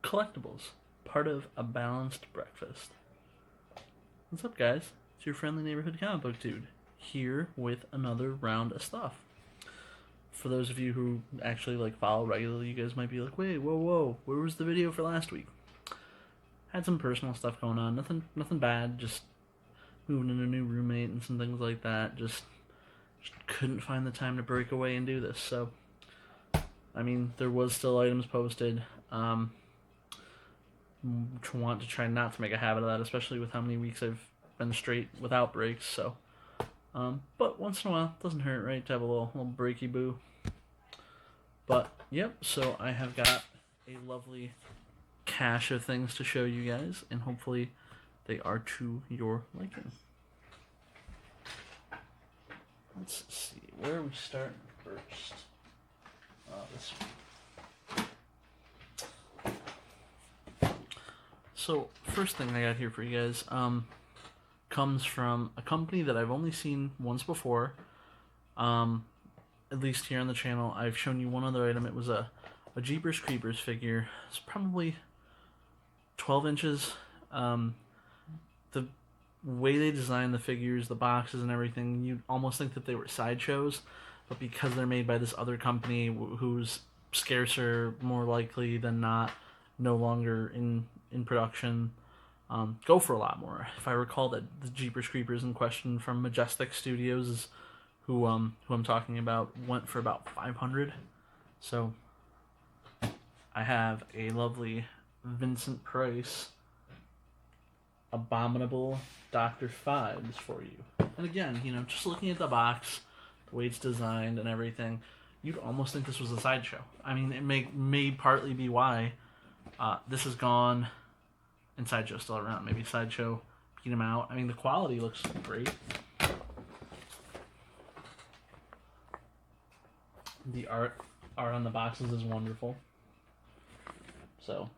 collectibles, part of a balanced breakfast. What's up, guys? It's your friendly neighborhood comic book dude, here with another round of stuff. For those of you who actually follow regularly, you guys might be like, wait, whoa, where was the video for last week? Had some personal stuff going on, nothing bad, just moving in a new roommate and some things like that. Just couldn't find the time to break away and do this. So, I mean, there was still items posted. Want to try not to make a habit of that, especially with how many weeks I've been straight without breaks. So, but once in a while, it doesn't hurt, right, to have a little breaky boo. But yep, so I have got a lovely cache of things to show you guys, and hopefully they are to your liking. Let's see, where are we starting first? This one. So, first thing I got here for you guys comes from a company that I've only seen once before. At least here on the channel. I've shown you one other item. It was a Jeepers Creepers figure. It's probably 12 inches. The way they designed the figures, the boxes and everything, you'd almost think that they were Sideshows, but because they're made by this other company who's scarcer, more likely than not, no longer in production, go for a lot more. If I recall, that the Jeepers Creepers in question from Majestic Studios is who I'm talking about, went for about $500. So I have a lovely Vincent Price Abominable Dr. Phibes for you. And again, just looking at the box, the way it's designed and everything, you'd almost think this was a Sideshow. I mean, it may partly be why this is gone and Sideshow's still around. Maybe Sideshow beat him out. I mean, the quality looks great. The art on the boxes is wonderful. So,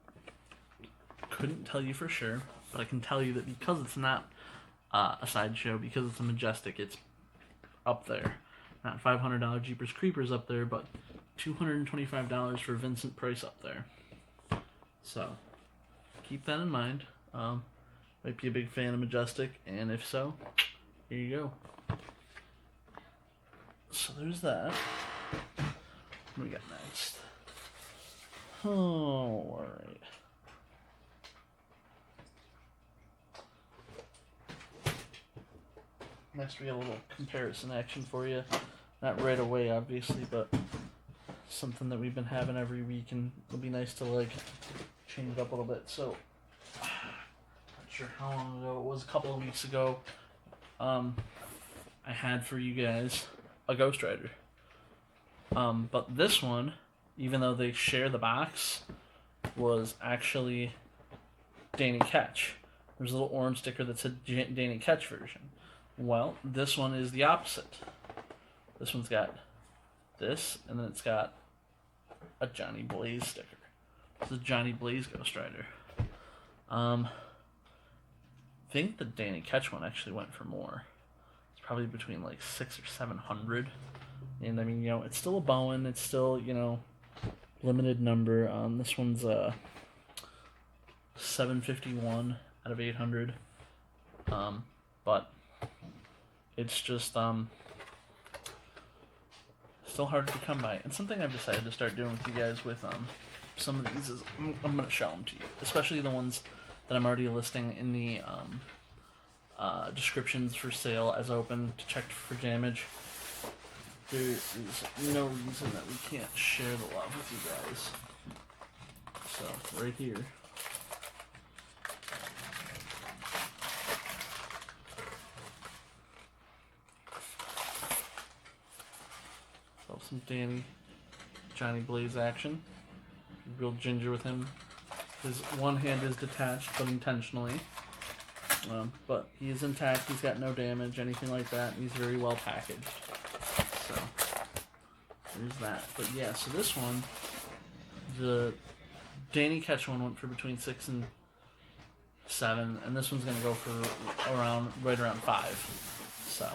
couldn't tell you for sure, but I can tell you that because it's not a Sideshow, because it's a Majestic, it's up there. Not $500 Jeepers Creepers up there, but $225 for Vincent Price up there. So, keep that in mind. Might be a big fan of Majestic, and if so, here you go. So there's that. What do we got next? Oh, alright. Next we got a little comparison action for you. Not right away, obviously, but something that we've been having every week, and it'll be nice to change it up a little bit. So, not sure how long ago it was, a couple of weeks ago, I had for you guys a Ghost Rider. But this one, even though they share the box, was actually Danny Ketch. There's a little orange sticker that said Danny Ketch version. Well, this one is the opposite. This one's got this, and then it's got a Johnny Blaze sticker. This is Johnny Blaze Ghost Rider. I think the Danny Ketch one actually went for more. It's probably between $600 or $700. And I mean, it's still a Bowen. It's still, limited number. This one's $751 out of 800. But it's just still hard to come by. And something I've decided to start doing with you guys with some of these is I'm going to show them to you, especially the ones that I'm already listing in the descriptions for sale as open to check for damage. There is no reason that we can't share the love with you guys. So, right here. So, some Johnny Blaze action. Real ginger with him. His one hand is detached, but intentionally. But he is intact, he's got no damage, anything like that, and he's very well packaged. So, there's that. But yeah, so this one, the Danny Ketch one went for between $6 and $7, and this one's going to go for right around $5. So,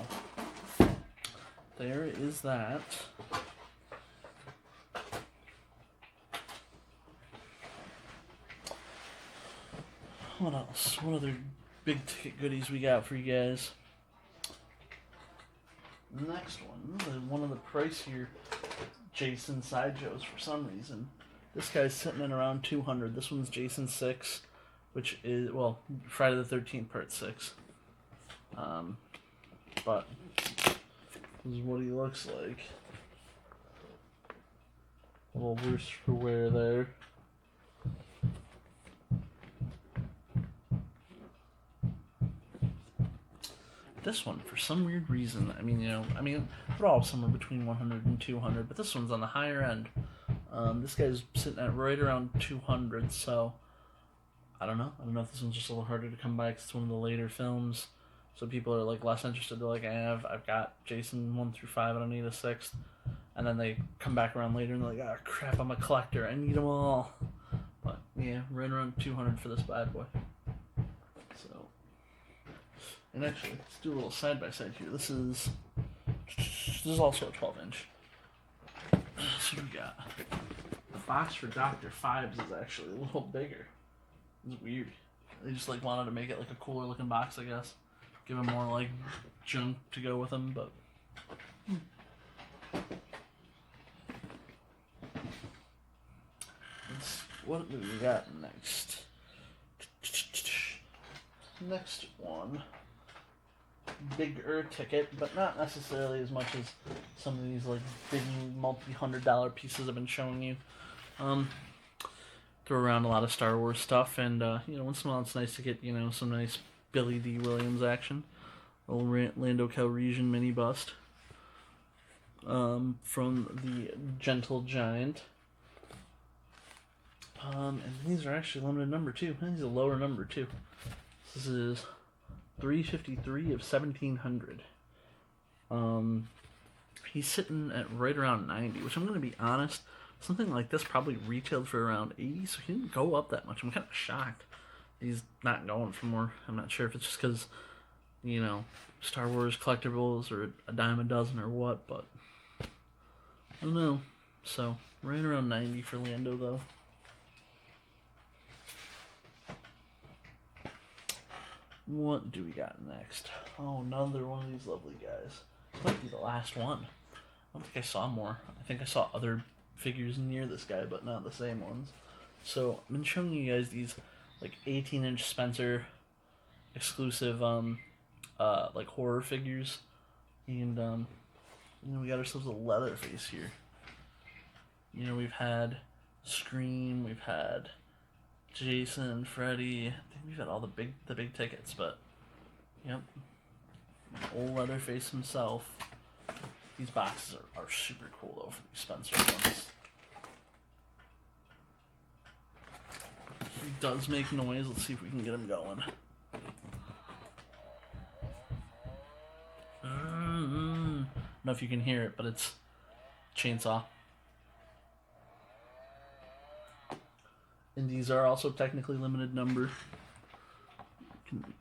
there is that. What else? What other big ticket goodies we got for you guys? Next one of the pricier Jason Sidejos for some reason. This guy's sitting at around 200. This one's Jason 6, which is, well, Friday the 13th part 6. But this is what he looks like. A little worse for wear there. This one, for some weird reason, they're all somewhere between 100 and 200, but this one's on the higher end. This guy's sitting at right around 200, so I don't know. I don't know if this one's just a little harder to come by because it's one of the later films, so people are like less interested. They're like, I've got Jason 1 through 5, I don't need a 6th. And then they come back around later and they're like, oh crap, I'm a collector, I need them all. But yeah, right around 200 for this bad boy. So. And actually, let's do a little side by side here. This is also a 12-inch. So we got the box for Dr. Phibes is actually a little bigger. It's weird. They just like wanted to make it like a cooler looking box, I guess. Give him more like junk to go with him, but. What do we got next? Next one. Bigger ticket, but not necessarily as much as some of these like big multi-$100 pieces I've been showing you. Throw around a lot of Star Wars stuff, and once in a while it's nice to get some nice Billy D. Williams action. Little Lando Calrissian mini bust from the Gentle Giant. And these are actually limited number too. These are lower number too. This is 353 of 1700. He's sitting at right around 90, which I'm going to be honest, something like this probably retailed for around 80, so he didn't go up that much. I'm kind of shocked he's not going for more. I'm not sure if it's just because, Star Wars collectibles are a dime a dozen or what, but I don't know. So, right around 90 for Lando, though. What do we got next? Oh, another one of these lovely guys. This might be the last one. I don't think I saw more. I think I saw other figures near this guy, but not the same ones. So, I've been showing you guys these, like, 18-inch Spencer exclusive, like, horror figures. And, we got ourselves a Leatherface here. We've had Scream, we've had Jason, Freddy. I think we've had all the big tickets, but yep, old Leatherface himself. These boxes are super cool though for these Spencer ones. He does make noise. Let's see if we can get him going. I don't know if you can hear it, but it's chainsaw. And these are also technically limited number.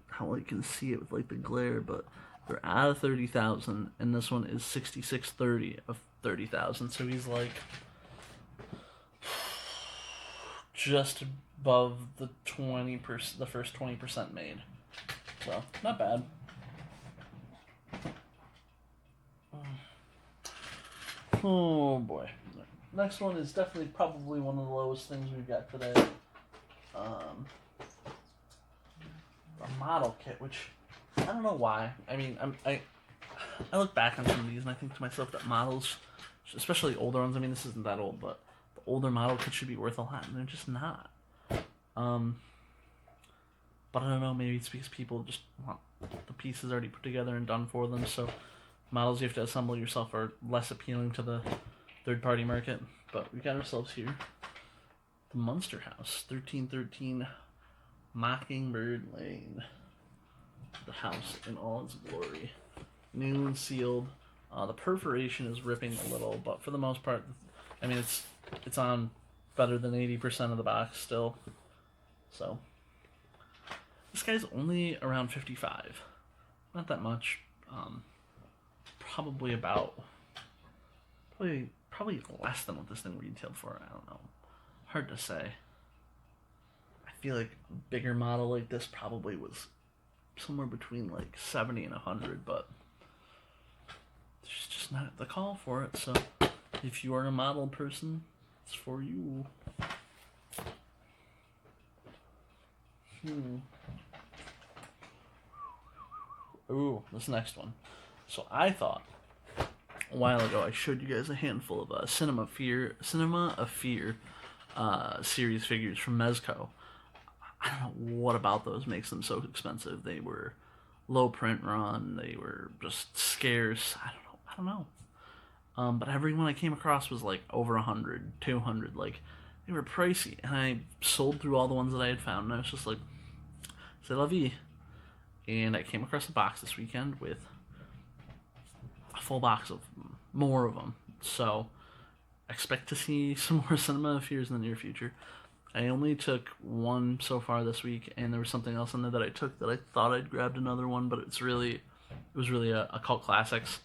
How I can see it with like the glare, but they're out of 30,000, and this one is 6630 of 30,000. So he's like just above the 20%, the first 20% made. So not bad. Oh boy. Next one is definitely probably one of the lowest things we've got today. The model kit, which I don't know why. I mean, I look back on some of these and I think to myself that models, especially older ones, I mean this isn't that old, but the older model kits should be worth a lot, and they're just not. But I don't know, maybe it's because people just want the pieces already put together and done for them, so models you have to assemble yourself are less appealing to the third-party market. But we got ourselves here the Monster House, 1313 Mockingbird Lane. The house in all its glory, new and sealed. The perforation is ripping a little, but for the most part, I mean it's on better than 80% of the box still. So this guy's only around 55, not that much. Probably less than what this thing retailed for. I don't know. Hard to say. I feel like a bigger model like this probably was somewhere between like 70 and 100, but there's just not the call for it. So if you are a model person, it's for you. Ooh, this next one. So I thought a while ago I showed you guys a handful of Cinema of Fear series figures from Mezco. I don't know what about those makes them so expensive. They were low print run. They were just scarce. I don't know. But everyone I came across was like over 100, 200. Like, they were pricey. And I sold through all the ones that I had found. And I was just like, c'est la vie. And I came across a box this weekend with a full box of more of them. So, expect to see some more Cinema of Fears in the near future. I only took one so far this week, and there was something else in there that I took that I thought I'd grabbed another one, but it was really a Cult Classics.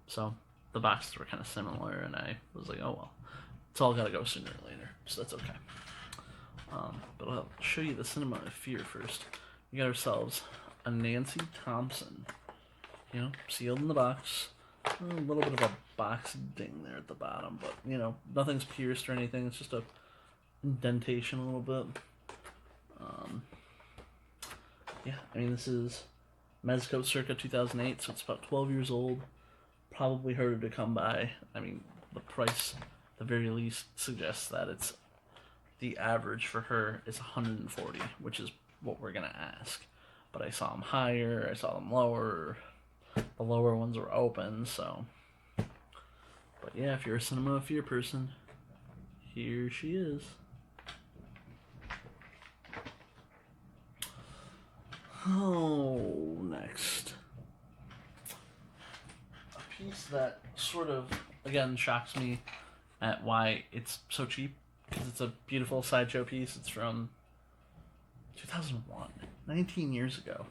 So the boxes were kind of similar, and I was like, oh well, it's all gotta go sooner or later, so that's okay. But I'll show you the Cinema of Fear first. We got ourselves a Nancy Thompson, sealed in the box. A little bit of a box ding there at the bottom, but nothing's pierced or anything. It's just a indentation a little bit. This is Mezco circa 2008, so it's about 12 years old. Probably harder to come by. The price, at the very least, suggests that it's the average for her is 140, which is what we're gonna ask. But I saw them higher, I saw them lower. The lower ones were open, so. But yeah, if you're a Cinema of Fear person, here she is. Oh, next. A piece that sort of, again, shocks me at why it's so cheap. Because it's a beautiful Sideshow piece. It's from 2001. 19 years ago.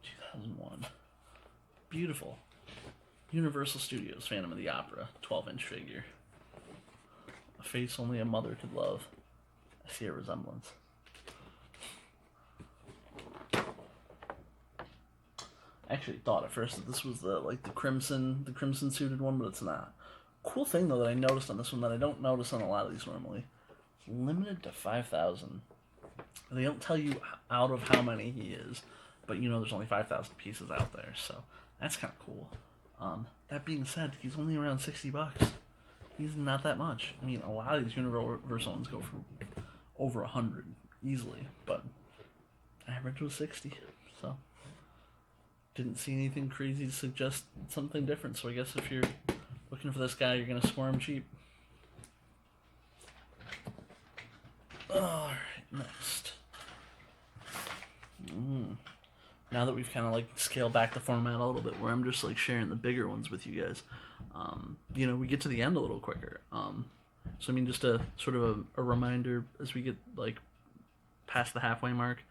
2001. Beautiful. Universal Studios Phantom of the Opera 12-inch figure. A face only a mother could love. I see a resemblance. I actually thought at first that this was the crimson suited one, but it's not. Cool thing though that I noticed on this one that I don't notice on a lot of these normally. It's limited to 5,000. They don't tell you out of how many he is, but there's only 5,000 pieces out there, so that's kind of cool. That being said, he's only around $60. He's not that much. A lot of these Universal ones go for over 100 easily, but average was 60, so didn't see anything crazy to suggest something different. So I guess if you're looking for this guy, you're gonna score him cheap. Alright, next. Now that we've kind of scaled back the format a little bit, where I'm just sharing the bigger ones with you guys, we get to the end a little quicker. So just a sort of a reminder as we get past the halfway mark.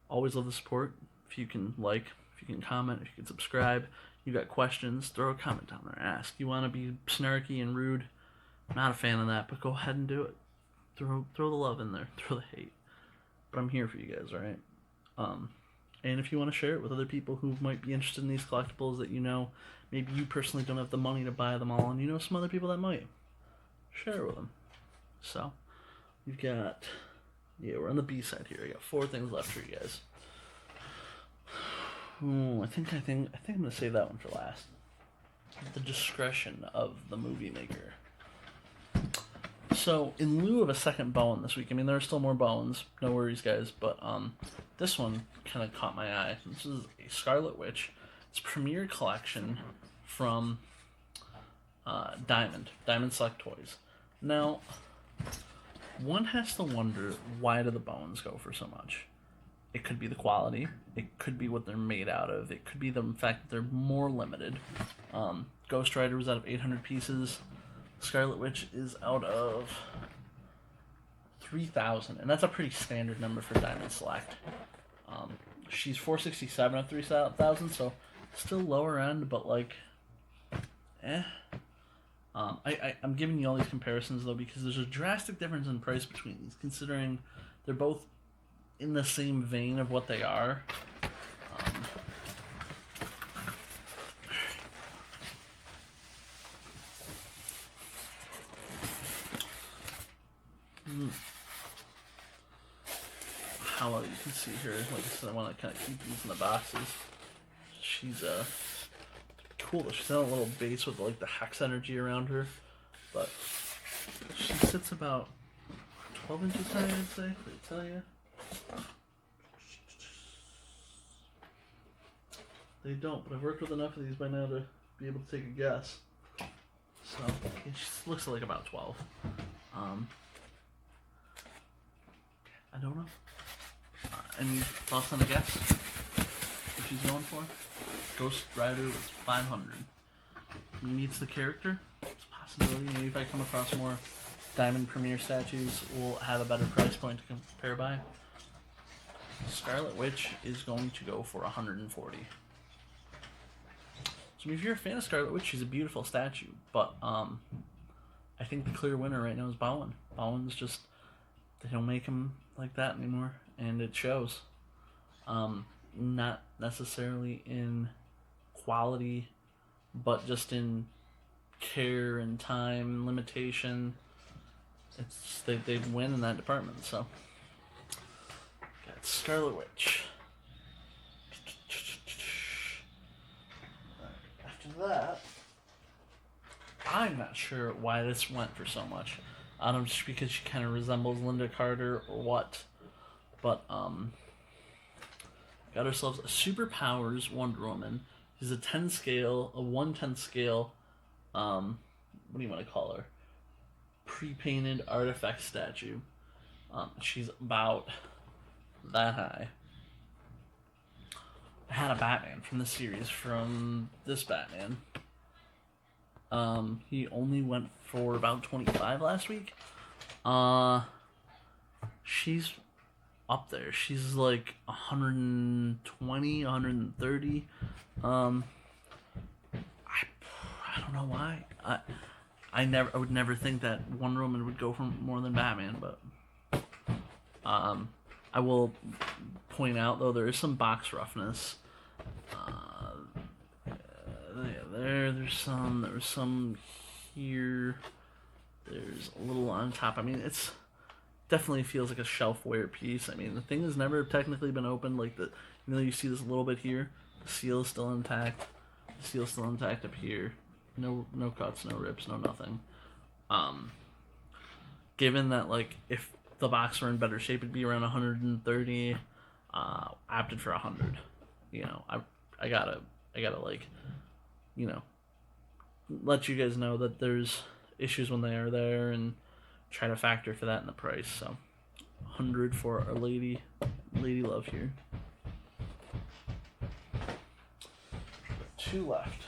Always love the support. If you can if you can comment, if you can subscribe, you got questions, throw a comment down there. Ask. You want to be snarky and rude? Not a fan of that, but go ahead and do it. Throw the love in there. Throw the hate. But I'm here for you guys, alright? And if you want to share it with other people who might be interested in these collectibles that maybe you personally don't have the money to buy them all, and some other people that might, share it with them. So, we've got, we're on the B side here. I got 4 things left for you guys. I think I'm gonna save that one for last. The discretion of the movie maker. So, in lieu of a second Bowen this week, there are still more Bowens, no worries guys, but this one kind of caught my eye. This is a Scarlet Witch. It's Premier Collection from Diamond Select Toys. Now, one has to wonder, why do the Bowens go for so much? It could be the quality, it could be what they're made out of, it could be the fact that they're more limited. Ghost Rider was out of 800 pieces. Scarlet Witch is out of 3,000, and that's a pretty standard number for Diamond Select. She's 467 of 3,000, so still lower end, but I'm giving you all these comparisons though because there's a drastic difference in price between these, considering they're both in the same vein of what they are. How well you can see here, like I said, I want to kind of keep these in the boxes. She's cool. She's got a little base with like the hex energy around her, but she sits about 12 inches high, I'd say. Let me tell you. They don't, but I've worked with enough of these by now to be able to take a guess. So yeah, she looks like about 12. I don't know. Any thoughts on a guess? What she's going for? Ghost Rider was 500. Meets the character. It's a possibility. Maybe if I come across more Diamond Premier statues, we'll have a better price point to compare by. Scarlet Witch is going to go for 140. So if you're a fan of Scarlet Witch, she's a beautiful statue. But I think the clear winner right now is Bowen. Bowen's just, they don't make him like that anymore, and it shows. Not necessarily in quality, but just in care and time limitation. It's they win in that department. So got Scarlet Witch. After that, I'm not sure why this went for so much. I don't know, just because she kind of resembles Linda Carter or what, but got ourselves a Superpowers Wonder Woman. She's a 10 scale, a 1/10 scale. What do you want to call her? Pre-painted artifact statue. She's about that high. I had a Batman from the series, from this Batman. He only went for about 25 last week. She's up there. She's like 120, 130. I don't know why. I would never think that Wonder Woman would go for more than Batman, but I will point out though there is some box roughness. There's some here. There's a little on top. I mean, it's definitely feels like a shelfware piece. I mean, the thing has never technically been opened. Like you see this a little bit here. The seal is still intact. The seal's still intact up here. No cuts, no rips, no nothing. Given that like if the box were in better shape, it'd be around 130. Opted for 100. You know, I gotta like, you know, let you guys know that there's issues when they are there and try to factor for that in the price. So 100 for our lady love here. 2 left.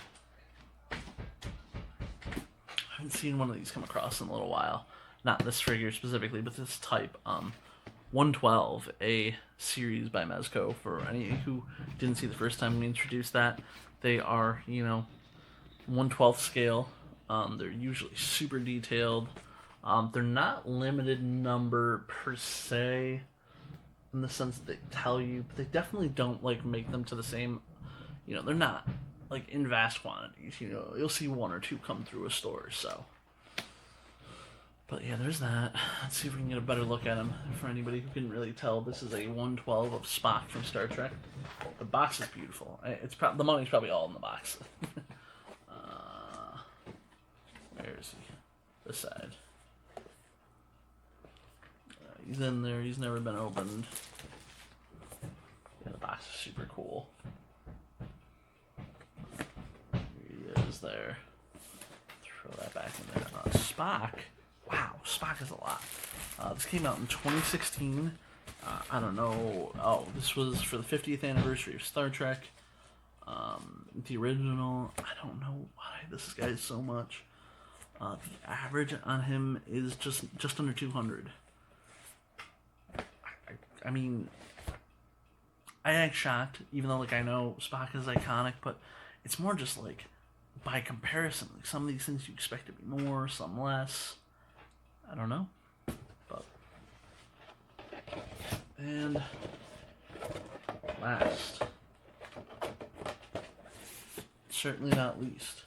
I haven't seen one of these come across in a little while. Not this figure specifically, but this type. 112, a series by Mezco. For any who didn't see the first time we introduced that, they are, you know, 1/12 scale. They're usually super detailed. They're not limited number per se, in the sense that they tell you, but they definitely don't like make them to the same. You know, they're not like in vast quantities. You know, you'll see 1 or 2 come through a store. So. But yeah, there's that. Let's see if we can get a better look at him. For anybody who couldn't really tell, this is a 1/12 of Spock from Star Trek. The box is beautiful. The money's probably all in the box. Where is he? This side. He's in there. He's never been opened. Yeah, the box is super cool. Here he is there. Throw that back in there. Spock. Wow, Spock is a lot. This came out in 2016. I don't know. Oh, this was for the 50th anniversary of Star Trek. The original. I don't know why this guy is so much. The average on him is just under 200. I mean, I ain't shocked, even though like I know Spock is iconic, but it's more just like by comparison. Like some of these things you expect to be more, some less. I don't know, but And last, certainly not least.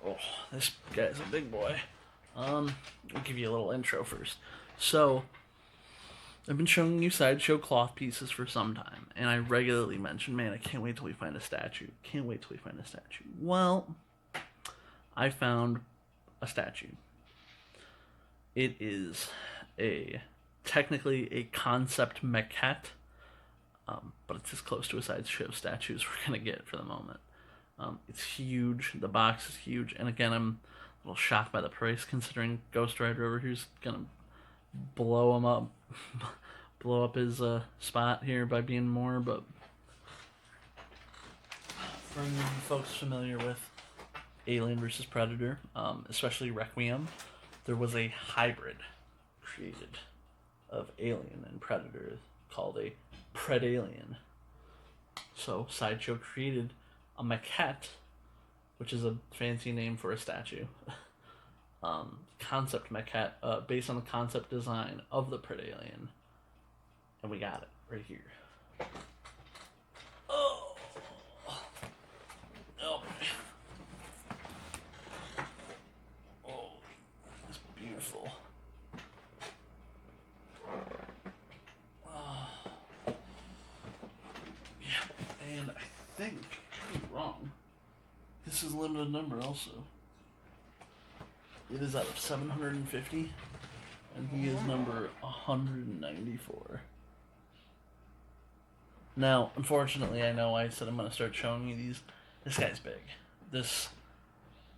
Oh, this guy's a big boy. I'll give you a little intro first. So, I've been showing you Sideshow cloth pieces for some time, and I regularly mention, man, I can't wait till we find a statue. Can't wait till we find a statue. Well, I found a statue. It is technically a concept maquette, but it's as close to a Sideshow statue as we're going to get for the moment. It's huge. The box is huge. And again, I'm a little shocked by the price considering Ghost Rider over here's going to blow him up. Blow up his spot here by being more. But for you folks familiar with Alien vs. Predator, especially Requiem, there was a hybrid created of Alien and Predator called a Predalien. So Sideshow created a maquette, which is a fancy name for a statue, concept maquette based on the concept design of the Predalien, and we got it right here. Oh, oh, oh, it's beautiful. Yeah, and I think wrong. This is a limited number also. It is out of 750, and he is number 194. Now, unfortunately, I know I said I'm going to start showing you these. This guy's big.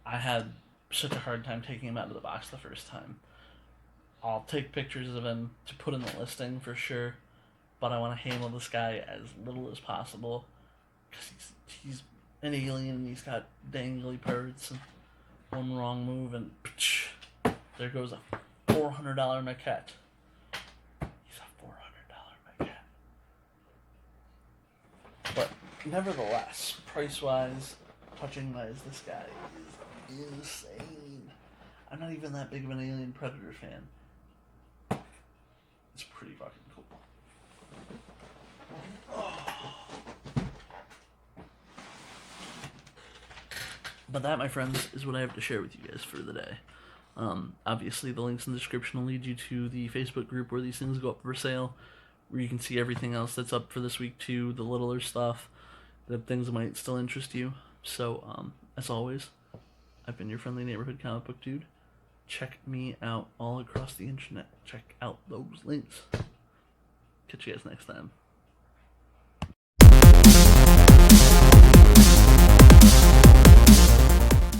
I had such a hard time taking him out of the box the first time. I'll take pictures of him to put in the listing for sure, but I want to handle this guy as little as possible, because he's an alien and he's got dangly parts, and one wrong move and there goes a $400 maquette. He's a $400 maquette. But nevertheless, price-wise, touching-wise, this guy is insane. I'm not even that big of an Alien Predator fan. It's pretty fucking cool. But that, my friends, is what I have to share with you guys for the day. Obviously, the links in the description will lead you to the Facebook group where these things go up for sale, where you can see everything else that's up for this week too, the littler stuff, the things that might still interest you. So, as always, I've been your friendly neighborhood comic book dude. Check me out all across the internet. Check out those links. Catch you guys next time.